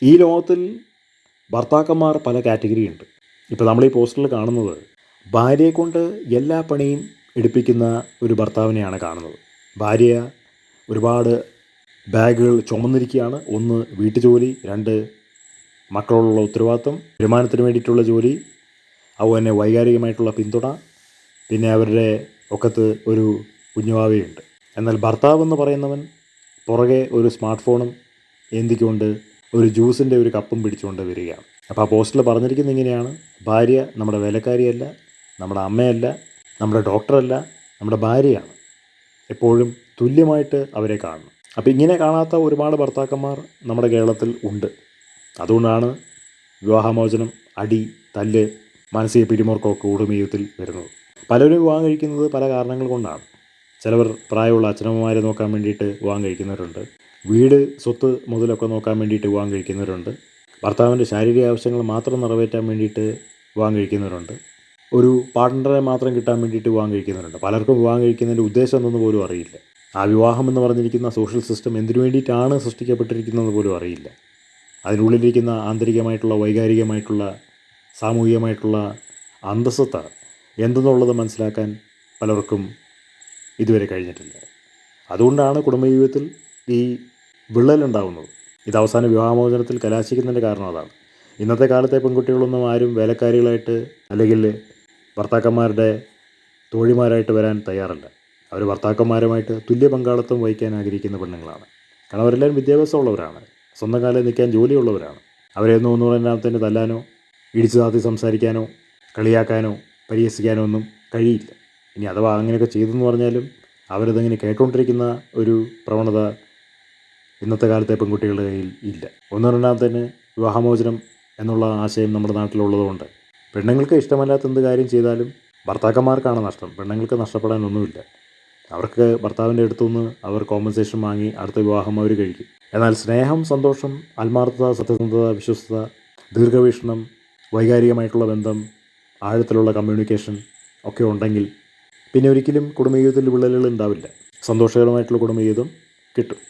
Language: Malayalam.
ഈ ലോകത്തിൽ ഭർത്താക്കന്മാർ പല കാറ്റഗറിയുണ്ട്. ഇപ്പോൾ നമ്മൾ ഈ പോസ്റ്ററിൽ കാണുന്നത് ഭാര്യയെ കൊണ്ട് എല്ലാ പണിയും എടുപ്പിക്കുന്ന ഒരു ഭർത്താവിനെയാണ് കാണുന്നത്. ഭാര്യ ഒരുപാട് ബാഗുകൾ ചുമന്നിരിക്കുകയാണ്. ഒന്ന് വീട്ടുജോലി, രണ്ട് മക്കളോടുള്ള ഉത്തരവാദിത്വം, വരുമാനത്തിന് വേണ്ടിയിട്ടുള്ള ജോലി, അതുപോലെ വൈകാരികമായിട്ടുള്ള പിന്തുണ, പിന്നെ അവരുടെ ഒക്കത്ത് ഒരു കുഞ്ഞുവാവയുണ്ട്. എന്നാൽ ഭർത്താവ് എന്ന് പറയുന്നവൻ പുറകെ ഒരു സ്മാർട്ട് ഫോണും ഏന്തിക്കൊണ്ട് ഒരു ജ്യൂസിൻ്റെ ഒരു കപ്പും പിടിച്ചുകൊണ്ട് വരികയാണ്. അപ്പോൾ ആ പോസ്റ്ററിൽ പറഞ്ഞിരിക്കുന്നത് ഇങ്ങനെയാണ്: ഭാര്യ നമ്മുടെ വേലക്കാരിയല്ല, നമ്മുടെ അമ്മയല്ല, നമ്മുടെ ഡോക്ടറല്ല, നമ്മുടെ ഭാര്യയാണ്. എപ്പോഴും തുല്യമായിട്ട് അവരെ കാണണം. അപ്പോൾ ഇങ്ങനെ കാണാത്ത ഒരുപാട് ഭർത്താക്കന്മാർ നമ്മുടെ കേരളത്തിൽ ഉണ്ട്. അതുകൊണ്ടാണ് വിവാഹമോചനം, അടി, തല്ല്, മാനസിക പിരിമുറുക്കമൊക്കെ കുടുംബജീവിതത്തിൽ വരുന്നത്. പലരും വിവാഹം കഴിക്കുന്നത് പല കാരണങ്ങൾ കൊണ്ടാണ്. ചിലവർ പ്രായമുള്ള അച്ഛനമ്മമാരെ നോക്കാൻ വേണ്ടിയിട്ട് വിവാഹം കഴിക്കുന്നവരുണ്ട്. വീട്, സ്വത്ത്, മുതലൊക്കെ നോക്കാൻ വേണ്ടിയിട്ട് വിവാഹം കഴിക്കുന്നവരുണ്ട്. ഭർത്താവിൻ്റെ ശാരീരിക ആവശ്യങ്ങൾ മാത്രം നിറവേറ്റാൻ വേണ്ടിയിട്ട് വിവാഹം കഴിക്കുന്നവരുണ്ട്. ഒരു പാർട്ട്ണറെ മാത്രം കിട്ടാൻ വേണ്ടിയിട്ട് വിവാഹം കഴിക്കുന്നവരുണ്ട്. പലർക്കും വിവാഹം കഴിക്കുന്നതിൻ്റെ ഉദ്ദേശം എന്തെന്ന് പോലും അറിയില്ല. ആ വിവാഹം എന്ന് പറഞ്ഞിരിക്കുന്ന സോഷ്യൽ സിസ്റ്റം എന്തിനു വേണ്ടിയിട്ടാണ് സൃഷ്ടിക്കപ്പെട്ടിരിക്കുന്നത് പോലും അറിയില്ല. അതിനുള്ളിലിരിക്കുന്ന ആന്തരികമായിട്ടുള്ള, വൈകാരികമായിട്ടുള്ള, സാമൂഹികമായിട്ടുള്ള അന്തസ്സത്ത എന്തെന്നുള്ളത് മനസ്സിലാക്കാൻ പലർക്കും ഇതുവരെ കഴിഞ്ഞിട്ടില്ല. അതുകൊണ്ടാണ് കുടുംബജീവിതത്തിൽ ഈ വിള്ളലുണ്ടാകുന്നത്. ഇത് അവസാന വിവാഹമോചനത്തിൽ കലാശിക്കുന്നതിൻ്റെ കാരണം അതാണ്. ഇന്നത്തെ കാലത്തെ പെൺകുട്ടികളൊന്നും ആരും വേലക്കാരികളായിട്ട് അല്ലെങ്കിൽ ഭർത്താക്കന്മാരുടെ തോഴിമാരായിട്ട് വരാൻ തയ്യാറല്ല. അവർ ഭർത്താക്കന്മാരുമായിട്ട് തുല്യ പങ്കാളിത്തം വഹിക്കാൻ ആഗ്രഹിക്കുന്ന പെണ്ണുങ്ങളാണ്. കാരണം അവരെല്ലാവരും വിദ്യാഭ്യാസമുള്ളവരാണ്, സ്വന്തം കാലിൽ നിൽക്കാൻ ജോലിയുള്ളവരാണ്. അവരെയൊന്നും ഒന്നു പറഞ്ഞാൽ തല്ലാനോ ഇടിച്ചു താത്തി സംസാരിക്കാനോ കളിയാക്കാനോ പരിഹസിക്കാനോ ഒന്നും കഴിയില്ല. ഇനി അഥവാ അങ്ങനെയൊക്കെ ചെയ്തെന്ന് പറഞ്ഞാലും അവരിതങ്ങനെ കേട്ടുകൊണ്ടിരിക്കുന്ന ഒരു പ്രവണത ഇന്നത്തെ കാലത്തെ പെൺകുട്ടികളുടെ കയ്യിൽ ഇല്ല. ഒന്നു രണ്ടാമത്തേന് വിവാഹമോചനം എന്നുള്ള ആശയം നമ്മുടെ നാട്ടിലുള്ളതുകൊണ്ട് പെണ്ണുങ്ങൾക്ക് ഇഷ്ടമല്ലാത്ത എന്ത് കാര്യം ചെയ്താലും ഭർത്താക്കന്മാർക്കാണ് നഷ്ടം. പെണ്ണുങ്ങൾക്ക് നഷ്ടപ്പെടാനൊന്നുമില്ല. അവർക്ക് ഭർത്താവിൻ്റെ അടുത്തുനിന്ന് അവർ കോമ്പൻസേഷൻ വാങ്ങി അടുത്ത വിവാഹം അവർ കഴിക്കും. എന്നാൽ സ്നേഹം, സന്തോഷം, ആത്മാർത്ഥത, സത്യസന്ധത, വിശ്വസ്തത, ദീർഘവീക്ഷണം, വൈകാരികമായിട്ടുള്ള ബന്ധം, ആഴത്തിലുള്ള കമ്മ്യൂണിക്കേഷൻ ഒക്കെ ഉണ്ടെങ്കിൽ പിന്നെ ഒരിക്കലും കുടുംബജീവിതത്തിൽ വിള്ളലുകൾ ഉണ്ടാവില്ല. സന്തോഷകരമായിട്ടുള്ള കുടുംബജീവിതം കിട്ടും.